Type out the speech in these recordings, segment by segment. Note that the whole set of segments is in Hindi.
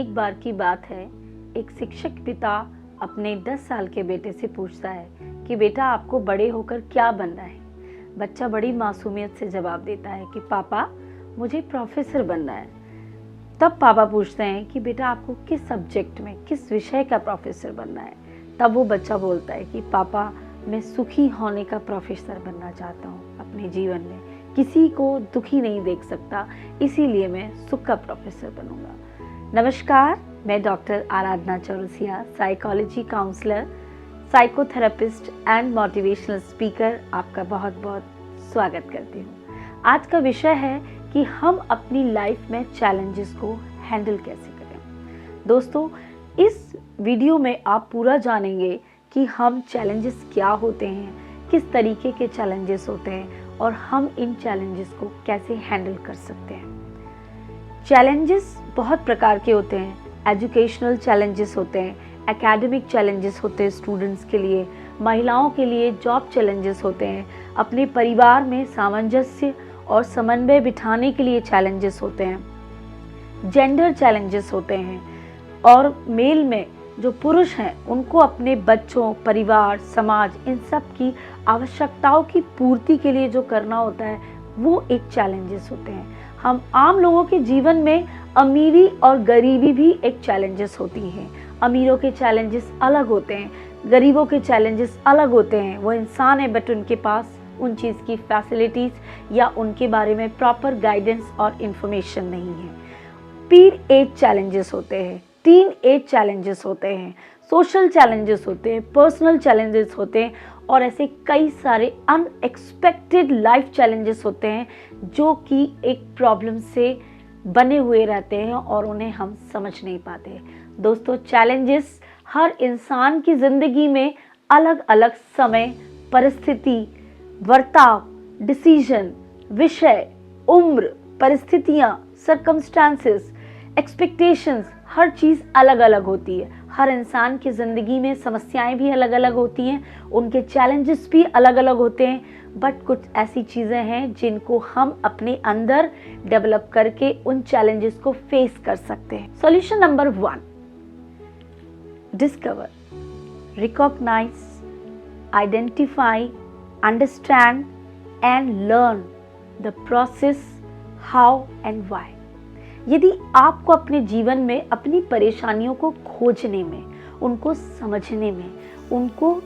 एक बार की बात है, एक शिक्षक पिता अपने 10 साल के बेटे से पूछता है कि बेटा आपको बड़े होकर क्या बनना है। बच्चा बड़ी मासूमियत से जवाब देता है कि पापा मुझे प्रोफेसर बनना है। तब पापा पूछते हैं कि बेटा आपको किस सब्जेक्ट में, किस विषय का प्रोफेसर बनना है। तब वो बच्चा बोलता है कि पापा मैं सुखी होने का प्रोफेसर बनना चाहता हूँ। अपने जीवन में किसी को दुखी नहीं देख सकता, इसीलिए मैं सुख का प्रोफेसर बनूंगा। नमस्कार, मैं doctor Aradhana Chaurasia, psychology counsellor, psychotherapist and motivational speaker, आपका बहुत बहुत स्वागत करती हूँ। आज का विषय है कि हम अपनी लाइफ में चैलेंजेस को हैंडल कैसे करें। दोस्तों, इस वीडियो में आप पूरा जानेंगे कि हम चैलेंजेस क्या होते हैं, किस तरीके के चैलेंजेस होते हैं और हम इन चैलेंजेस को कैसे हैंडल कर सकते हैं। चैलेंजेस बहुत प्रकार के होते हैं। एजुकेशनल चैलेंजेस होते हैं, एकेडमिक चैलेंजेस होते हैं स्टूडेंट्स के लिए, महिलाओं के लिए जॉब चैलेंजेस होते हैं, अपने परिवार में सामंजस्य और समन्वय बिठाने के लिए चैलेंजेस होते हैं, जेंडर चैलेंजेस होते हैं, और मेल में जो पुरुष हैं उनको अपने बच्चों, परिवार, समाज, इन सब की आवश्यकताओं की पूर्ति के लिए जो करना होता है वो एक चैलेंजेस होते हैं। हम आम लोगों के जीवन में अमीरी और गरीबी भी एक चैलेंजेस होती है। अमीरों के चैलेंजेस अलग होते हैं, गरीबों के चैलेंजेस अलग होते हैं। वो इंसान है बट उनके पास उन चीज़ की फैसिलिटीज़ या उनके बारे में प्रॉपर गाइडेंस और इन्फॉर्मेशन नहीं है। पीर एज चैलेंजेस होते हैं, टीन एज चैलेंजेस होते हैं, सोशल चैलेंजेस होते हैं, पर्सनल चैलेंजेस होते हैं और ऐसे कई सारे अनएक्सपेक्टेड लाइफ चैलेंजेस होते हैं जो कि एक प्रॉब्लम से बने हुए रहते हैं और उन्हें हम समझ नहीं पाते। दोस्तों, चैलेंजेस हर इंसान की ज़िंदगी में अलग अलग समय, परिस्थिति, बर्ताव, डिसीजन, विषय, उम्र, परिस्थितियाँ, सर्कमस्टांसेस, एक्सपेक्टेशंस, हर चीज़ अलग अलग होती है। हर इंसान की ज़िंदगी में समस्याएं भी अलग अलग होती हैं, उनके चैलेंजेस भी अलग अलग होते हैं। बट कुछ ऐसी चीज़ें हैं जिनको हम अपने अंदर डेवलप करके उन चैलेंजेस को फेस कर सकते हैं। Solution number 1, discover, recognise, identify, understand and learn the process, how and why. यदि आपको अपने जीवन में अपनी परेशानियों को खोजने में, उनको समझने में, उनको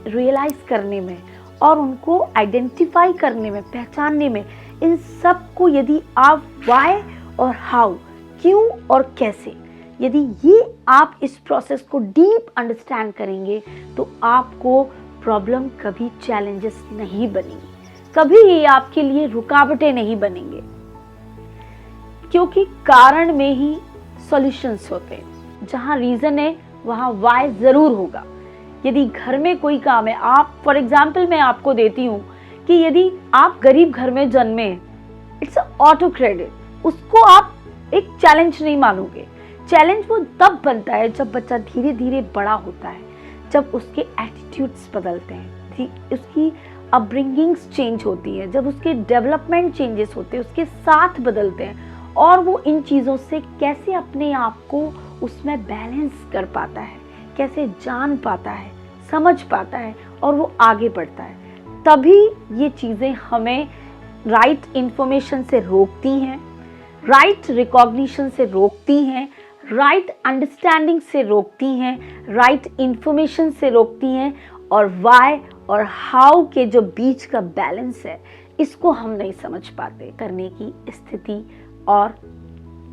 रियलाइज करने में और उनको आइडेंटिफाई करने में, पहचानने में, इन सब को यदि आप व्हाई और हाउ, क्यों और कैसे, यदि ये आप इस प्रोसेस को डीप अंडरस्टैंड करेंगे तो आपको प्रॉब्लम कभी चैलेंजेस नहीं बनेंगी, कभी ये आपके लिए रुकावटें नहीं बनेंगे, क्योंकि कारण में ही सॉल्यूशंस होते हैं। जहाँ रीज़न है वहाँ वाई ज़रूर होगा। यदि घर में कोई काम है, आप फॉर एग्जाम्पल मैं आपको देती हूँ कि यदि आप गरीब घर में जन्मे, इट्स ऑटो क्रेडिट, उसको आप एक चैलेंज नहीं मानोगे। चैलेंज वो तब बनता है जब बच्चा धीरे धीरे बड़ा होता है, जब उसके एटीट्यूड्स बदलते हैं, उसकी अपब्रिंगिंग्स चेंज होती है, जब उसके डेवलपमेंट चेंजेस होते हैं, उसके साथ बदलते हैं और वो इन चीज़ों से कैसे अपने आप को उसमें बैलेंस कर पाता है, कैसे जान पाता है, समझ पाता है और वो आगे बढ़ता है। तभी ये चीज़ें हमें राइट इन्फॉर्मेशन से रोकती हैं, राइट रिकॉग्निशन से रोकती हैं, राइट अंडरस्टैंडिंग से रोकती हैं, राइट इन्फॉर्मेशन से रोकती हैं और वाई और हाउ के जो बीच का बैलेंस है इसको हम नहीं समझ पाते। करने की स्थिति और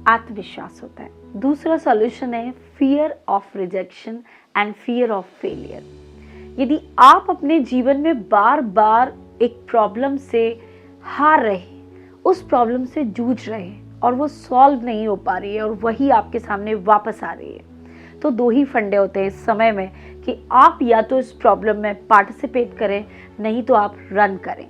आत्मविश्वास होता है। दूसरा सॉल्यूशन है fear of rejection and fear of failure. यदि आप अपने जीवन में बार बार एक प्रॉब्लम से हार रहे, उस प्रॉब्लम से जूझ रहे और वो सॉल्व नहीं हो पा रही है और वही आपके सामने वापस आ रही है, तो दो ही फंडे होते हैं इस समय में कि आप या तो इस प्रॉब्लम में पार्टिसिपेट करें, नहीं तो आप रन करें।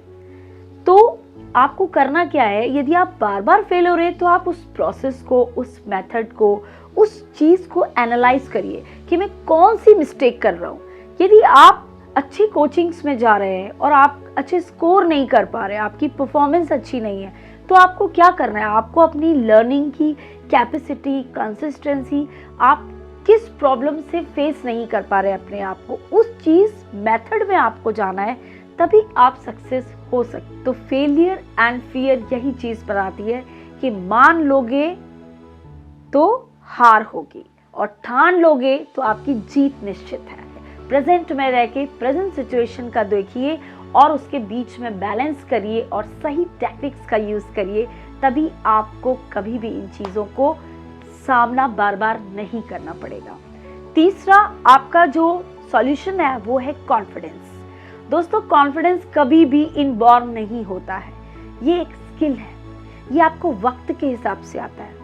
तो आपको करना क्या है, यदि आप बार बार फेल हो रहे हैं तो आप उस प्रोसेस को, उस मेथड को, उस चीज़ को एनालाइज करिए कि मैं कौन सी मिस्टेक कर रहा हूँ। यदि आप अच्छी कोचिंग्स में जा रहे हैं और आप अच्छे स्कोर नहीं कर पा रहे, आपकी परफॉर्मेंस अच्छी नहीं है, तो आपको क्या करना है, आपको अपनी लर्निंग की कैपेसिटी, कंसिस्टेंसी, आप किस प्रॉब्लम से फेस नहीं कर पा रहे अपने आप को, उस चीज़ मेथड में आपको जाना है, तभी आप सक्सेस हो सकते। तो फेलियर एंड फियर यही चीज़ बनाती है कि मान लोगे तो हार होगी और ठान लोगे तो आपकी जीत निश्चित है। प्रेजेंट में रह के प्रेजेंट सिचुएशन का देखिए और उसके बीच में बैलेंस करिए और सही टेक्निक्स का यूज़ करिए, तभी आपको कभी भी इन चीज़ों को सामना बार बार नहीं करना पड़ेगा। तीसरा आपका जो सॉल्यूशन है वो है कॉन्फिडेंस। दोस्तों, कॉन्फिडेंस कभी भी इनबॉर्न नहीं होता है, ये एक स्किल है, ये आपको वक्त के हिसाब से आता है।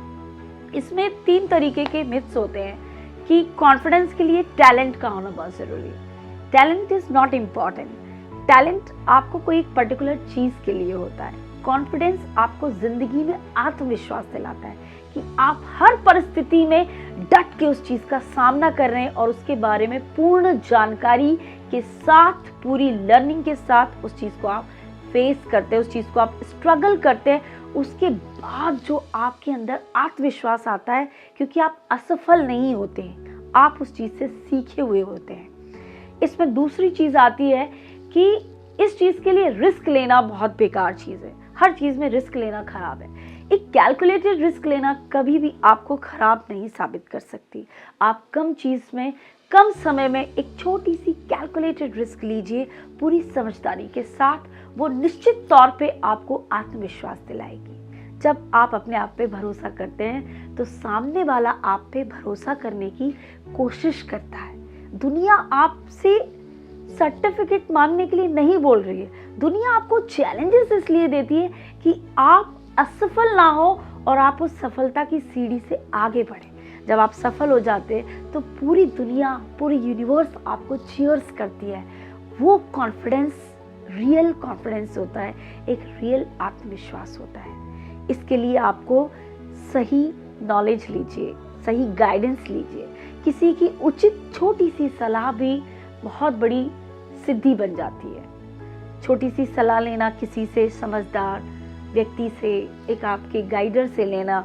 इसमें 3 तरीके के मिथ्स होते हैं कि कॉन्फिडेंस के लिए टैलेंट का होना बहुत ज़रूरी है। Talent is not important. Talent आपको कोई एक पर्टिकुलर चीज़ के लिए होता है। कॉन्फिडेंस आपको ज़िंदगी में आत्मविश्वास दिलाता है कि आप हर परिस्थिति में डट के उस चीज़ का सामना कर रहे हैं और उसके बारे में पूर्ण जानकारी के साथ, पूरी लर्निंग के साथ उस चीज़ को आप फेस करते हैं, उस चीज़ को आप स्ट्रगल करते हैं। उसके बाद जो आपके अंदर आत्मविश्वास आता है, क्योंकि आप असफल नहीं होते हैं, आप उस चीज़ से सीखे हुए होते हैं। इसमें दूसरी चीज़ आती है कि इस चीज़ के लिए रिस्क लेना बहुत बेकार चीज़ है। हर चीज़ में रिस्क लेना खराब है। एक कैलकुलेटेड रिस्क लेना कभी भी आपको खराब नहीं साबित कर सकती। आप कम चीज़ में, कम समय में एक छोटी सी कैलकुलेटेड रिस्क लीजिए पूरी समझदारी के साथ, वो निश्चित तौर पे आपको आत्मविश्वास दिलाएगी। जब आप अपने आप पे भरोसा करते हैं तो सामने वाला आप पे भरोसा करने की कोशिश करता है। दुनिया आपसे सर्टिफिकेट मांगने के लिए नहीं बोल रही है, दुनिया आपको चैलेंजेस इसलिए देती है कि आप असफल ना हो और आप उस सफलता की सीढ़ी से आगे बढ़े। जब आप सफल हो जाते हैं तो पूरी दुनिया, पूरी यूनिवर्स आपको चीयर्स करती है। वो कॉन्फिडेंस रियल कॉन्फिडेंस होता है, एक रियल आत्मविश्वास होता है। इसके लिए आपको सही नॉलेज लीजिए, सही गाइडेंस लीजिए। किसी की उचित छोटी सी सलाह भी बहुत बड़ी सिद्धि बन जाती है। छोटी सी सलाह लेना, किसी से समझदार व्यक्ति से, एक आपके गाइडर से लेना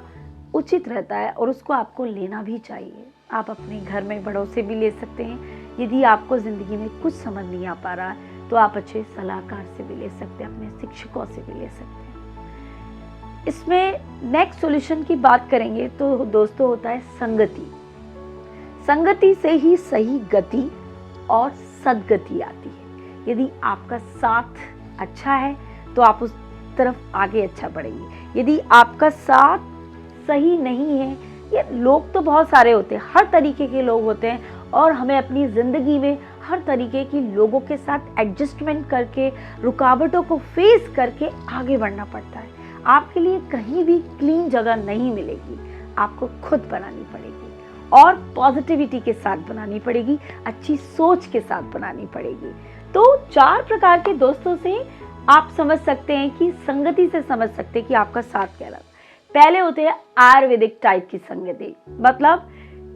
उचित रहता है और उसको आपको लेना भी चाहिए। आप अपने घर में बड़ों से भी ले सकते हैं। यदि आपको ज़िंदगी में कुछ समझ नहीं आ पा रहा तो आप अच्छे सलाहकार से भी ले सकते हैं, अपने शिक्षकों से भी ले सकते हैं। इसमें नेक्स्ट सॉल्यूशन की बात करेंगे तो दोस्तों होता है संगति। संगति से ही सही गति और सद्गति आती है। यदि आपका साथ अच्छा है तो आप उस तरफ आगे अच्छा बढ़ेंगे। यदि आपका साथ सही नहीं है, ये लोग तो बहुत सारे होते हैं, हर तरीके के लोग होते हैं और हमें अपनी ज़िंदगी में हर तरीके की लोगों के साथ एडजस्टमेंट करके, रुकावटों को फेस करके आगे बढ़ना पड़ता है। आपके लिए कहीं भी क्लीन जगह नहीं मिलेगी, आपको खुद बनानी पड़ेगी और पॉजिटिविटी के साथ बनानी पड़ेगी, अच्छी सोच के साथ बनानी पड़ेगी। तो 4 प्रकार के दोस्तों से आप समझ सकते हैं कि संगति से समझ सकते हैं कि आपका साथ क्या रहा। पहले होते हैं आयुर्वेदिक टाइप की संगति, मतलब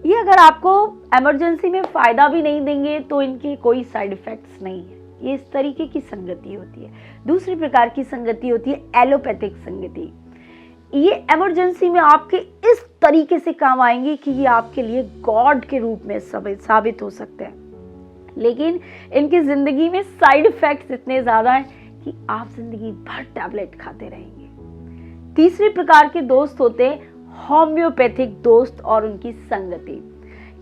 ये अगर आपको इमरजेंसी में फ़ायदा भी नहीं देंगे तो इनके कोई साइड इफ़ेक्ट्स नहीं है, ये इस तरीके की संगति होती है। दूसरी प्रकार की संगति होती है एलोपैथिक संगति। ये इमरजेंसी में आपके इस तरीके से काम आएंगे कि ये आपके लिए गॉड के रूप में साबित हो सकते हैं, लेकिन इनकी ज़िंदगी में साइड इफ़ेक्ट्स इतने ज़्यादा हैं कि आप ज़िंदगी भर टैबलेट खाते रहेंगे। तीसरी प्रकार के दोस्त होते हैं होम्योपैथिक दोस्त और उनकी संगति।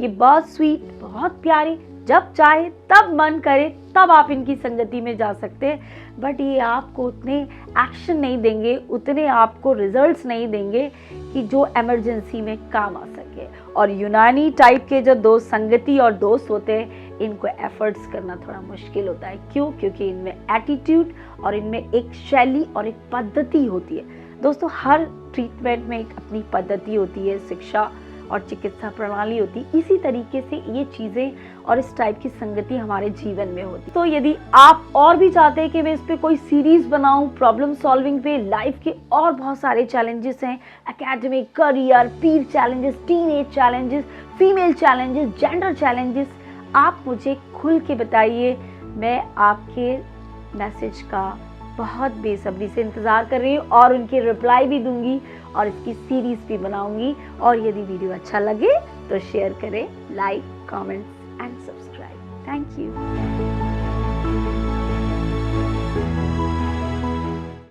ये बहुत स्वीट, बहुत प्यारी, जब चाहे तब मन करे तब आप इनकी संगति में जा सकते हैं, बट ये आपको उतने एक्शन नहीं देंगे, उतने आपको रिजल्ट्स नहीं देंगे कि जो इमरजेंसी में काम आ सके। और यूनानी टाइप के जो दोस्त संगति और दोस्त होते हैं, इनको एफर्ट्स करना थोड़ा मुश्किल होता है। क्यों? क्योंकि इनमें एटीट्यूड और इनमें एक शैली और एक पद्धति होती है। दोस्तों, हर ट्रीटमेंट में एक अपनी पद्धति होती है, शिक्षा और चिकित्सा प्रणाली होती है। इसी तरीके से ये चीज़ें और इस टाइप की संगति हमारे जीवन में होती। तो यदि आप और भी चाहते हैं कि मैं इस पे कोई सीरीज बनाऊं प्रॉब्लम सॉल्विंग पे, लाइफ के और बहुत सारे चैलेंजेस हैं, एकेडमिक, करियर, पीर challenges, teenage challenges, female challenges, gender challenges, आप मुझे खुल के बताइए। मैं आपके मैसेज का बहुत बेसब्री से इंतज़ार कर रही हूँ और उनकी रिप्लाई भी दूंगी और इसकी सीरीज़ भी बनाऊंगी। और यदि वीडियो अच्छा लगे तो शेयर करें, like, comments and subscribe. Thank you.